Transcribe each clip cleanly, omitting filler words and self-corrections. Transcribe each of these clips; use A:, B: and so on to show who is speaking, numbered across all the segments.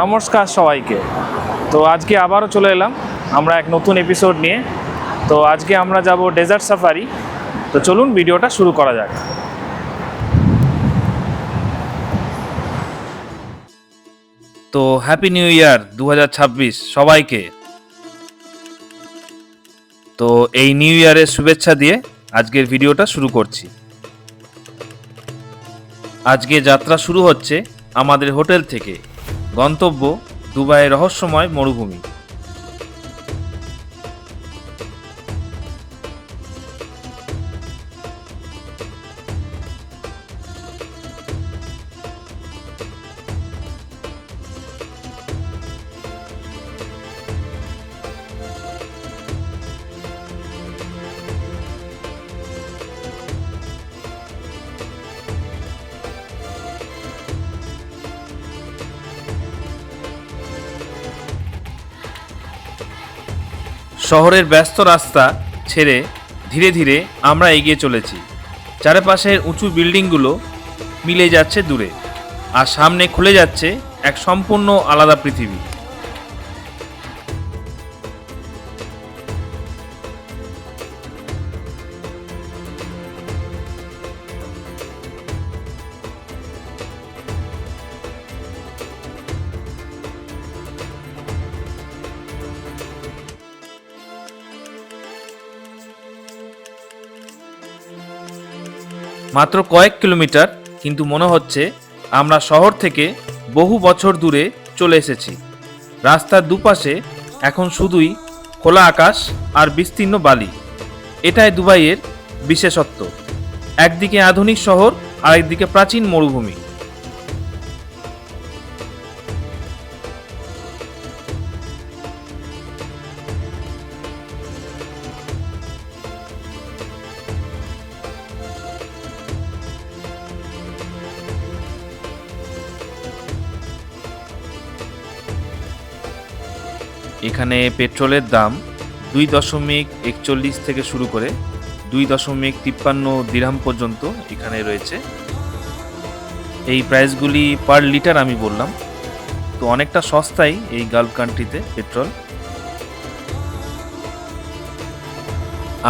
A: নমস্কার সবাইকে। তো আজকে আবারও চলে এলাম আমরা এক নতুন এপিসোড নিয়ে। তো আজকে আমরা যাব ডেজার্ট সাফারি। তো চলুন ভিডিওটা শুরু করা যাক।
B: তো হ্যাপি নিউ ইয়ার 2026 সবাইকে। তো এই নিউ ইয়ারের শুভেচ্ছা দিয়ে আজকের ভিডিওটা শুরু করছি। আজকে যাত্রা শুরু হচ্ছে আমাদের হোটেল থেকে। গন্তব্য দুবাইয়ের রহস্যময় মরুভূমি। শহরের ব্যস্ত রাস্তা ছেড়ে ধীরে ধীরে আমরা এগিয়ে চলেছি। চারপাশের উঁচু বিল্ডিংগুলো মিলে যাচ্ছে দূরে, আর সামনে খুলে যাচ্ছে এক সম্পূর্ণ আলাদা পৃথিবী। মাত্র কয়েক কিলোমিটার, কিন্তু মনে হচ্ছে আমরা শহর থেকে বহু বছর দূরে চলে এসেছি। রাস্তার দুপাশে এখন শুধুই খোলা আকাশ আর বিস্তীর্ণ বালি। এটাই দুবাইয়ের বিশেষত্ব। একদিকে আধুনিক শহর, আরেকদিকে প্রাচীন মরুভূমি। এখানে পেট্রোলের দাম 2.41 থেকে শুরু করে 2.53 দিরহাম পর্যন্ত এখানে রয়েছে। এই প্রাইসগুলি পার লিটার আমি বললাম। তো অনেকটা সস্তাই এই গালফ কান্ট্রিতে পেট্রোল।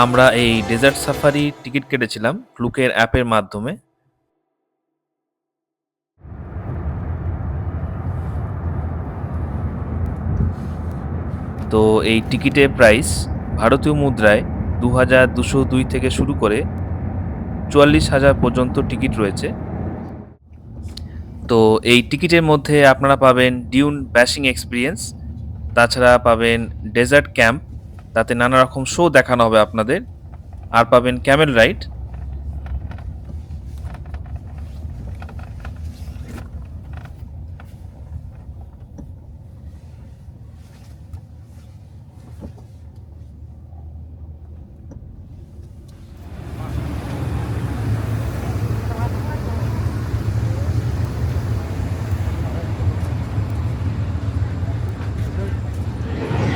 B: আমরা এই ডেজার্ট সাফারি টিকিট কেটেছিলাম ক্লুকের অ্যাপের মাধ্যমে। তো এই টিকিটের প্রাইস ভারতীয় মুদ্রায় 2202 থেকে শুরু করে 44,000 পর্যন্ত টিকিট রয়েছে। তো এই টিকিটের মধ্যে আপনারা পাবেন ডিউন ব্যাশিং এক্সপিরিয়েন্স, তাছাড়া পাবেন ডেজার্ট ক্যাম্প, তাতে নানা রকম শো দেখানো হবে আপনাদের, আর পাবেন ক্যামেল রাইড।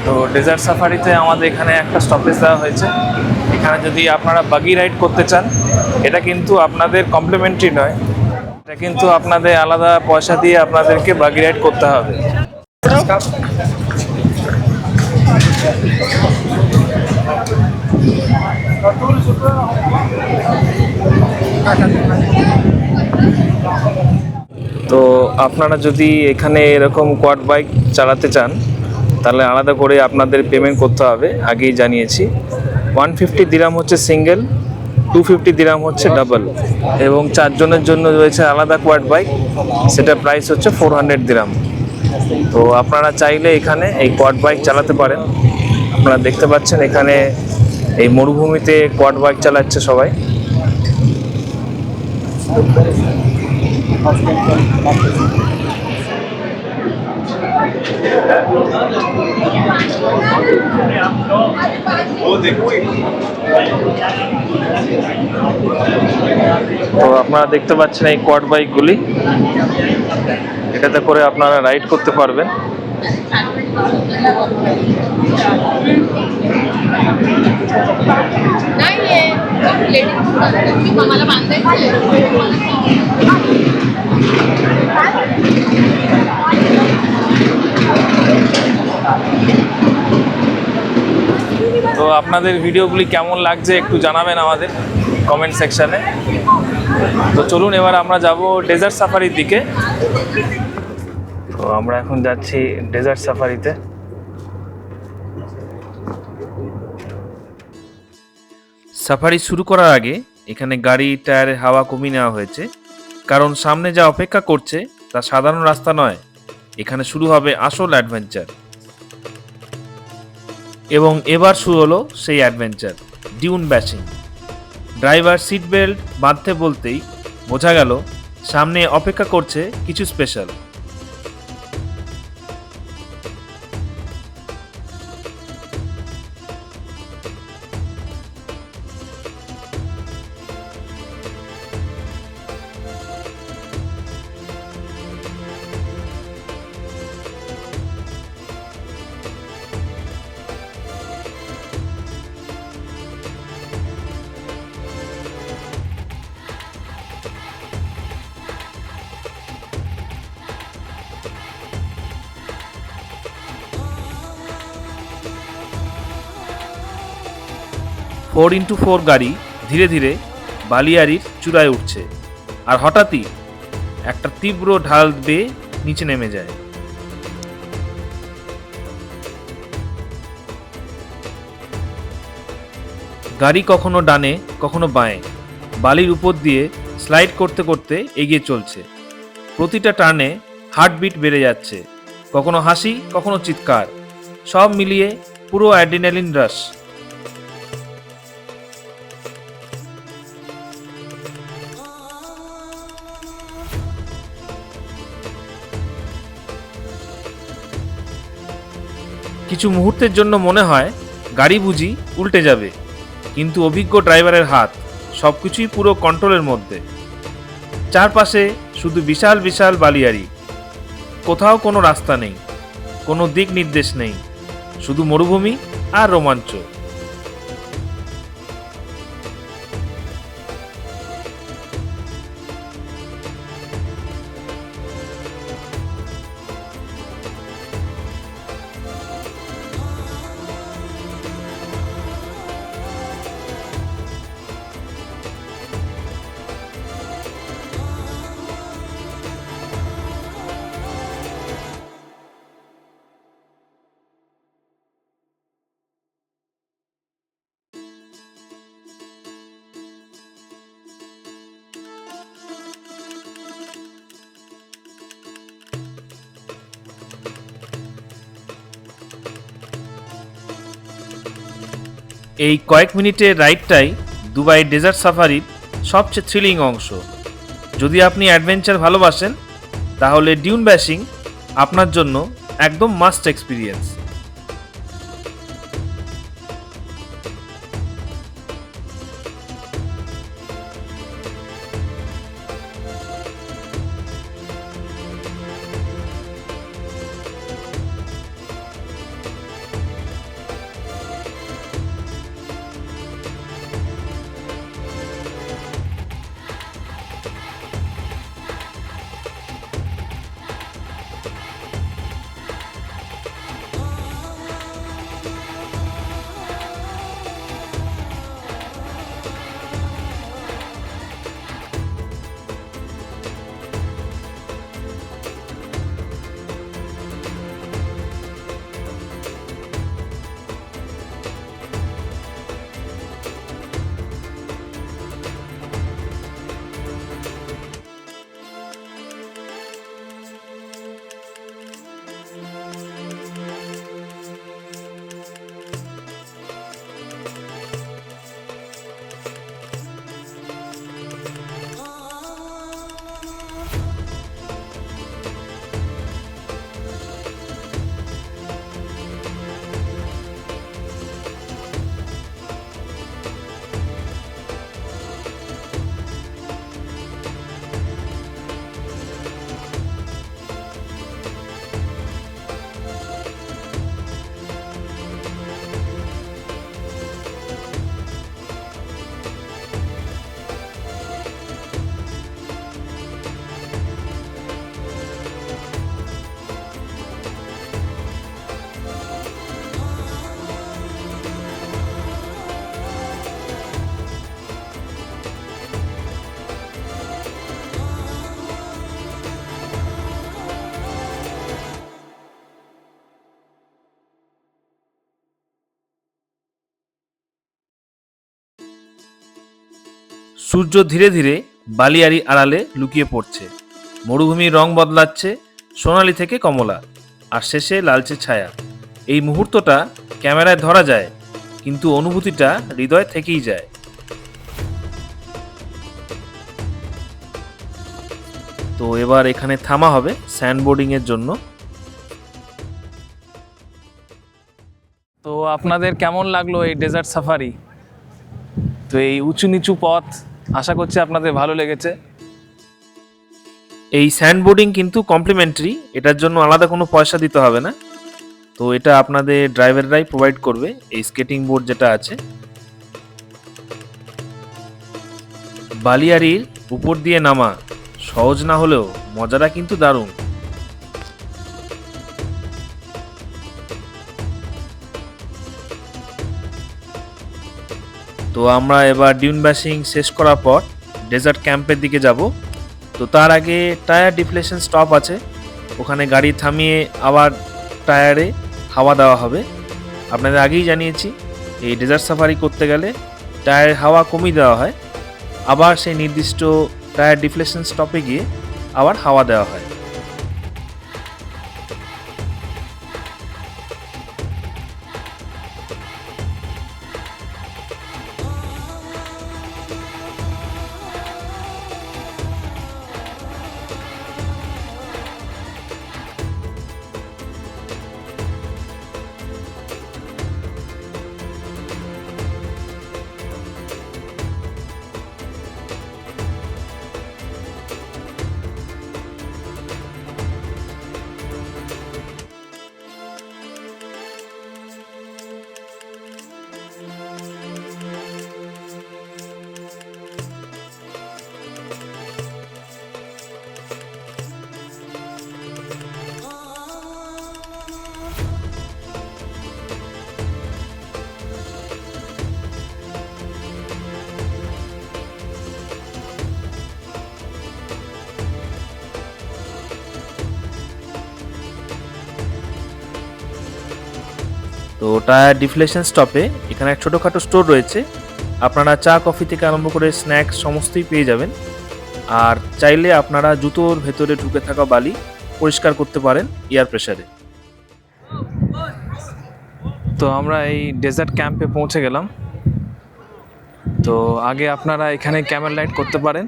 A: তো ডেজার্ট সাফারিতে আমাদের এখানে একটা স্টপেজ দেওয়া হয়েছে। এখানে যদি আপনারা বাগি রাইড করতে চান, এটা কিন্তু আপনাদের কমপ্লিমেন্টারি নয়, এটা কিন্তু আপনাদের আলাদা পয়সা দিয়ে আপনাদেরকে বাগি রাইড করতে হবে। তো আপনারা যদি এখানে এরকম কোয়াড বাইক চালাতে চান, তাহলে আলাদা করে আপনাদের পেমেন্ট করতে হবে। আগেই জানিয়েছি 150 দিরহাম হচ্ছে সিঙ্গেল, 250 দিরহাম হচ্ছে ডাবল, এবং 4 জনের জন্য রয়েছে আলাদা কোয়াড বাইক, সেটা প্রাইস হচ্ছে 400 দিরহাম। তো আপনারা চাইলে এখানে এই কোয়াড বাইক চালাতে পারেন। আপনারা দেখতে পাচ্ছেন এখানে এই মরুভূমিতে কোয়াড বাইক চালাচ্ছে সবাই। তো আপনারা দেখতে পাচ্ছেন এই কোয়াড বাইকগুলি, এটাতে করে আপনারা রাইড করতে পারবেন। আপনাদের ভিডিওগুলি কেমন লাগছে একটু জানাবেন আমাদের কমেন্ট সেকশানে। তো চলুন এবার আমরা যাব ডেজার্ট সাফারির দিকে। তো আমরা এখন যাচ্ছি ডেজার্ট সাফারিতে।
B: সাফারি শুরু করার আগে এখানে গাড়ি টায়ারের হাওয়া কমিয়ে নেওয়া হয়েছে, কারণ সামনে যা অপেক্ষা করছে তা সাধারণ রাস্তা নয়। এখানে শুরু হবে আসল অ্যাডভেঞ্চার। এবং এবার শুরু হলো সেই adventure, dune bashing. Driver seat belt বাঁধতে বলতেই বোঝা গেল সামনে অপেক্ষা করছে কিছু স্পেশাল। ফোর ইন্টু ফোর গাড়ি ধীরে ধীরে বালিয়াড়ির চূড়ায় উঠছে, আর হঠাৎই একটা তীব্র ঢাল বেয়ে নিচে নেমে যায়। গাড়ি কখনো ডানে কখনো বাঁয়ে বালির উপর দিয়ে স্লাইড করতে করতে এগিয়ে চলছে। প্রতিটা টার্নে হার্টবিট বেড়ে যাচ্ছে, কখনো হাসি কখনো চিৎকার, সব মিলিয়ে পুরো অ্যাড্রিনালিন রাশ। কিছু মুহূর্তের জন্য মনে হয় গাড়ি বুঝি উল্টে যাবে, কিন্তু অভিজ্ঞ ড্রাইভারের হাত সবকিছুই পুরো কন্ট্রোলের মধ্যে। চারপাশে শুধু বিশাল বিশাল বালিয়াড়ি, কোথাও কোনো রাস্তা নেই, কোনো দিক নির্দেশ নেই, শুধু মরুভূমি আর রোমাঞ্চ। এই কয়েক মিনিটের রাইডটাই দুবাই ডেজার্ট সাফারির সবচেয়ে থ্রিলিং অংশ। যদি আপনি অ্যাডভেঞ্চার ভালোবাসেন তাহলে ডিউন ব্যাশিং আপনার জন্য একদম মাস্ট এক্সপিরিয়েন্স। সূর্য ধীরে ধীরে বালিয়াড়ি আড়ালে লুকিয়ে পড়ছে। মরুভূমির রং বদলাচ্ছে সোনালি থেকে কমলা, আর শেষে লালচে ছায়া। এই মুহূর্তটা ক্যামেরায় ধরা যায়, কিন্তু অনুভূতিটা হৃদয় থেকেই যায়। তো এবার এখানে থামা হবে স্যান্ডবোর্ডিং এর জন্য।
A: তো আপনাদের কেমন লাগলো এই ডেজার্ট সাফারি? তো এই উঁচু নিচু পথ, আশা করছি আপনাদের ভালো লেগেছে।
B: এই স্যান্ডবোর্ডিং কিন্তু কমপ্লিমেন্টারি, এটার জন্য আলাদা কোনো পয়সা দিতে হবে না। তো এটা আপনাদের ড্রাইভাররাই প্রোভাইড করবে, এই স্কেটিং বোর্ড যেটা আছে। বালিয়াড়ির উপর দিয়ে নামা সহজ না হলেও মজাটা কিন্তু দারুণ। তো আমরা এবার ডিউন ব্যাশিং শেষ করার পর ডেজার্ট ক্যাম্পের দিকে যাব। তো তার আগে টায়ার ডিফ্লেশন স্টপ আছে, ওখানে গাড়ি থামিয়ে আবার টায়ারে হাওয়া দেওয়া হবে। আপনাদের আগেই জানিয়েছি, এই ডেজার্ট সাফারি করতে গেলে টায়ারের হাওয়া কমিয়ে দেওয়া হয়, আবার সেই নির্দিষ্ট টায়ার ডিফ্লেশন স্টপে গিয়ে আবার হাওয়া দেওয়া হয়। তো টায়ার ডিফ্লেশন স্টপে এখানে এক ছোটোখাটো স্টোর রয়েছে, আপনারা চা কফি থেকে আরম্ভ করে স্ন্যাক্স সমস্তই পেয়ে যাবেন। আর চাইলে আপনারা জুতোর ভেতরে ঢুকে থাকা বালি পরিষ্কার করতে পারেন এয়ার প্রেসারে।
A: তো আমরা এই ডেজার্ট ক্যাম্পে পৌঁছে গেলাম। তো আগে আপনারা এখানে ক্যামেল লাইট করতে পারেন,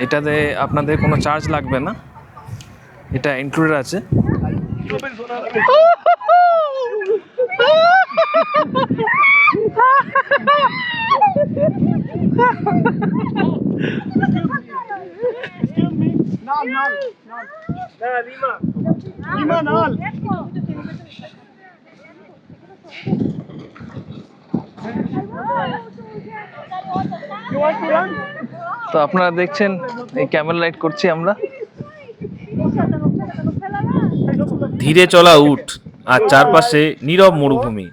A: এটাতে আপনাদের কোনো চার্জ লাগবে না, এটা ইনক্লুডেড আছে। তো আপনারা দেখছেন এই ক্যামেল লাইট করছি আমরা।
B: ধীরে চলা উট আর চারপাশে নীরব মরুভূমি,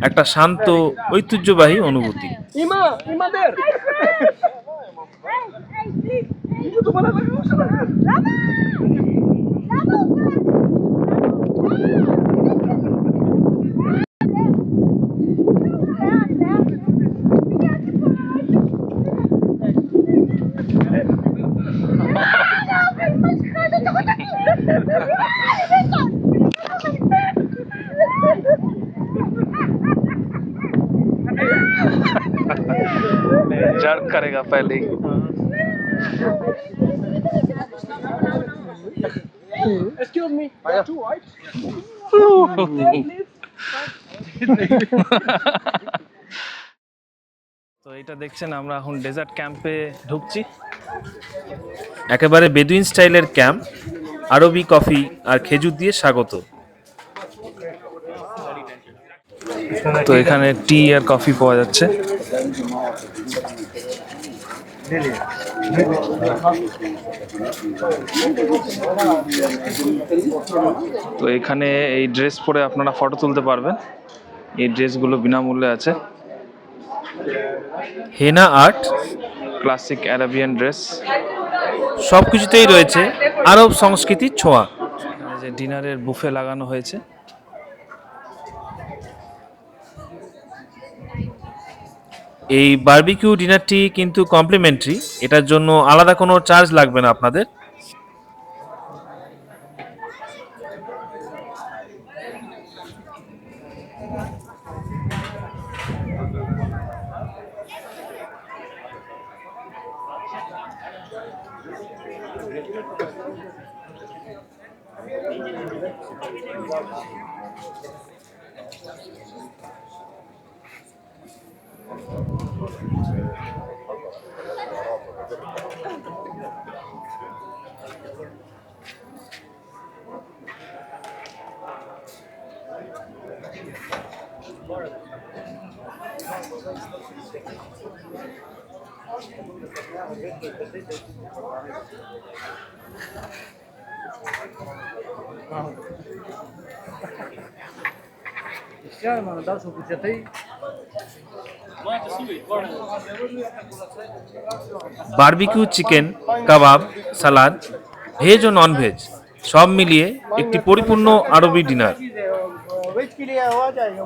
B: একটা শান্ত ঐতিহ্যবাহী অনুভূতি।
A: जर्क करेगा पहले ही।
C: Excuse me. Two white.
A: তো এটা দেখছেন আমরা এখন ডেজার্ট ক্যাম্পে ঢুকছি।
B: একেবারে বেদুইন স্টাইলের ক্যাম্প, আরবি কফি আর খেজুর দিয়ে স্বাগত।
A: তো এখানে টি আর কফি পাওয়া যাচ্ছে। তো এখানে এই ড্রেস পরে আপনারা ফটো তুলতে পারবেন, এই ড্রেসগুলো বিনামূল্যে আছে।
B: হেনা আর্ট,
A: ক্লাসিক অ্যারাবিয়ান ড্রেস,
B: সব কিছুতেই রয়েছে আরব সংস্কৃতির ছোঁয়া।
A: এখানে যে ডিনারের বুফে লাগানো হয়েছে।
B: এই বারবিকিউ ডিনারটি কিন্তু কমপ্লিমেন্টারি, এটার জন্য আলাদা কোনো চার্জ লাগবে না আপনাদের। বারবিকিউ চিকেন, কাবাব, সালাদ, ভেজ ও নন ভেজ সব মিলিয়ে একটি পরিপূর্ণ আরবি ডিনার।
C: वेज के लिए आ जाएगा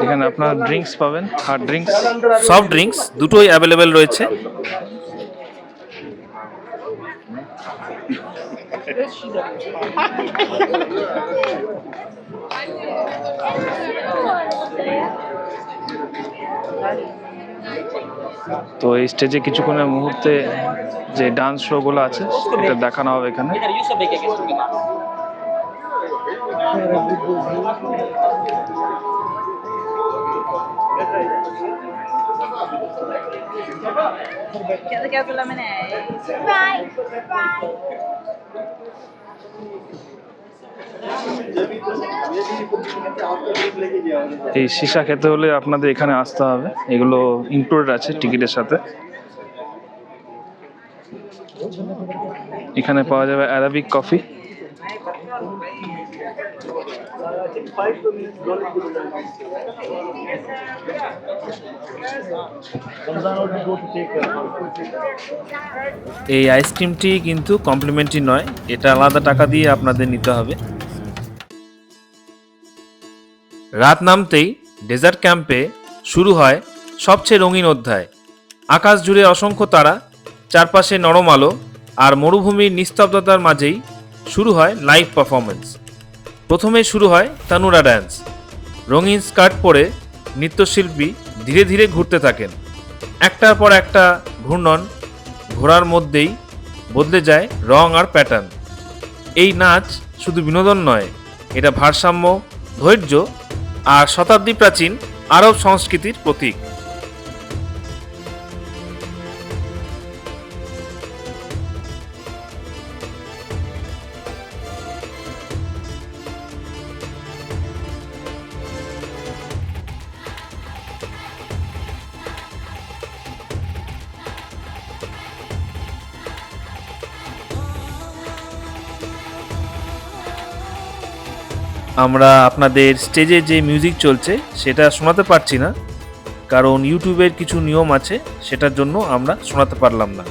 A: এখানে আপনার ড্রিঙ্কস পাবেন, হার্ড ড্রিঙ্কস।
B: সফট ড্রিঙ্কস দুটোই অ্যাভেলেবেল রয়েছে।
A: তো এই স্টেজে কিছুক্ষণের মুহূর্তে যে ডান্স শো গুলো আছে এটা দেখানো হবে এখানে।
D: क्या बोला मैंने
A: এই সীসা খেতে হলে আপনাদের এখানে আসতে হবে, এগুলো ইনক্লুডেড আছে টিকিটের সাথে। এখানে পাওয়া যাবে অ্যারাবিক কফি,
B: এই আইসক্রিমটি কিন্তু কমপ্লিমেন্টারি নয়, এটা আলাদা টাকা দিয়ে আপনাদের নিতে হবে। রাত নামতেই ডেজার্ট ক্যাম্পে শুরু হয় সবচেয়ে রঙিন অধ্যায়। আকাশ জুড়ে অসংখ্য তারা, চারপাশে নরম আলো আর মরুভূমির নিস্তব্ধতার মাঝেই শুরু হয় লাইভ পারফরমেন্স। প্রথমে শুরু হয় তানুরা ড্যান্স। রঙিন স্কার্ট পরে নৃত্যশিল্পী ধীরে ধীরে ঘুরতে থাকেন। একটার পর একটা ঘূর্ণন ঘোরার মধ্যেই বদলে যায় রং আর প্যাটার্ন। এই নাচ শুধু বিনোদন নয়, এটা ভারসাম্য, ধৈর্য আর শতাব্দী প্রাচীন আরব সংস্কৃতির প্রতীক। আমরা আপনাদের স্টেজে যে মিউজিক চলছে সেটা শোনাতে পারছি না, কারণ ইউটিউবের কিছু নিয়ম আছে, সেটার জন্য আমরা শোনাতে পারলাম না।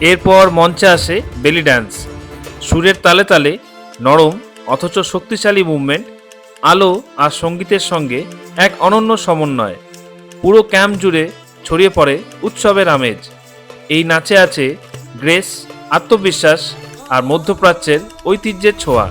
B: এরপর মঞ্চে আসে বেলি ড্যান্স। সুরের তালে তালে নরম অথচ শক্তিশালী মুভমেন্ট, আলো আর সঙ্গীতের সঙ্গে এক অনন্য সমন্বয়। পুরো ক্যাম্প জুড়ে ছড়িয়ে পড়ে উৎসবের আমেজ। এই নাচে আছে গ্রেস, আত্মবিশ্বাস আর মধ্যপ্রাচ্যের ঐতিহ্যের ছোঁয়া।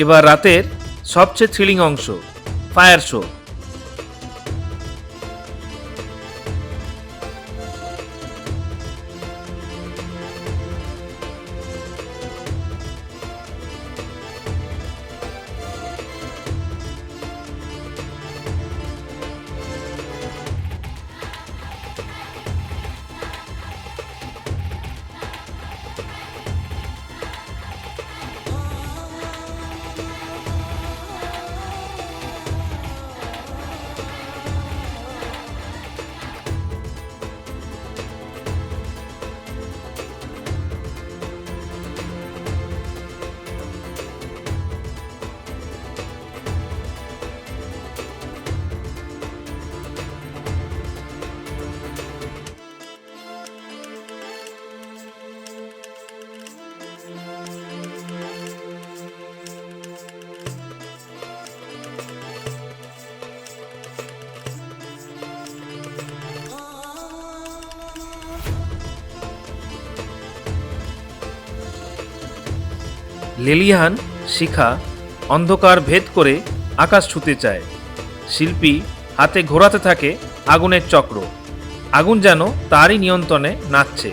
B: এবার রাতের সবচেয়ে থ্রিলিং অংশ, ফায়ার শো। লেলিহান শিখা অন্ধকার ভেদ করে আকাশ ছুঁতে চায়। শিল্পী হাতে ঘোরাতে থাকে আগুনের চক্র, আগুন যেন তারই নিয়ন্ত্রণে নাচছে।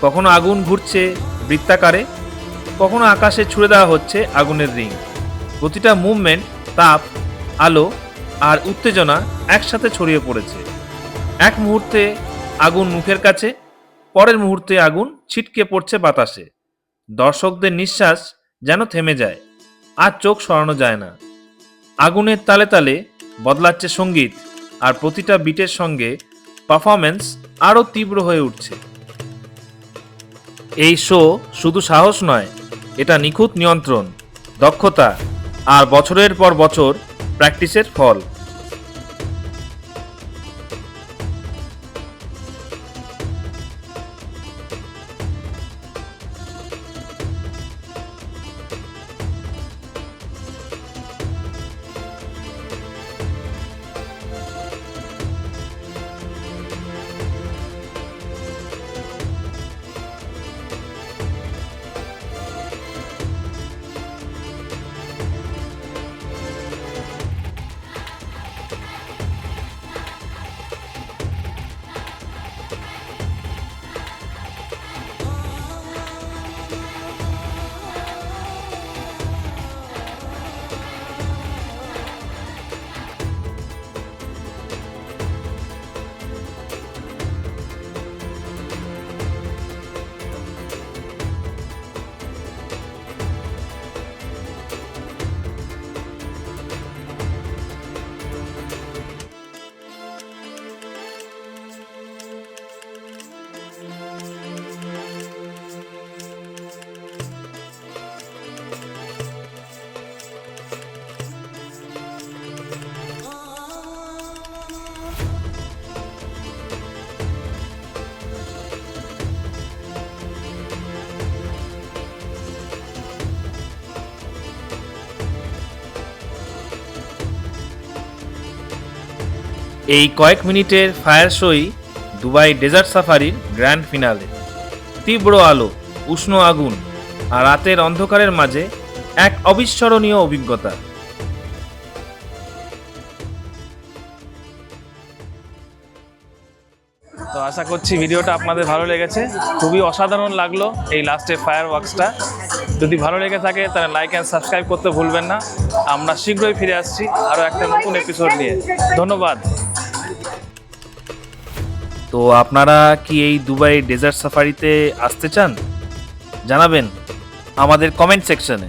B: কখনো আগুন ঘুরছে বৃত্তাকারে, কখনো আকাশে ছুড়ে দেওয়া হচ্ছে আগুনের রিং। প্রতিটা মুভমেন্ট তাপ, আলো আর উত্তেজনা একসাথে ছড়িয়ে পড়েছে। এক মুহূর্তে আগুন মুখের কাছে, পরের মুহূর্তে আগুন ছিটকে পড়ছে বাতাসে। দর্শকদের নিঃশ্বাস যেন থেমে যায়, আর চোখ সরানো যায় না। আগুনের তালে তালে বদলাচ্ছে সঙ্গীত, আর প্রতিটা বিটের সঙ্গে পারফরম্যান্স আরও তীব্র হয়ে উঠছে। এই শো শুধু সাহস নয়, এটা নিখুঁত নিয়ন্ত্রণ, দক্ষতা আর বছরের পর বছর প্র্যাকটিসের ফল। এই কয়েক মিনিটের ফায়ার শোই দুবাই ডেজার্ট সাফারির গ্র্যান্ড ফিনালে। তীব্র আলো, উষ্ণ আগুন আর রাতের অন্ধকারের মাঝে এক অবিস্মরণীয় অভিজ্ঞতা।
A: তো আশা করছি ভিডিওটা আপনাদের ভালো লেগেছে। খুবই অসাধারণ লাগলো এই লাস্টের ফায়ার ওয়ার্কসটা। যদি ভালো লেগে থাকে তাহলে লাইক অ্যান্ড সাবস্ক্রাইব করতে ভুলবেন না। আমরা শীঘ্রই ফিরে আসছি আরও একটা নতুন এপিসোড নিয়ে। ধন্যবাদ।
B: তো আপনারা কি এই দুবাই ডেজার্ট সাফারিতে আসতে চান? জানাবেন আমাদের কমেন্ট সেকশনে।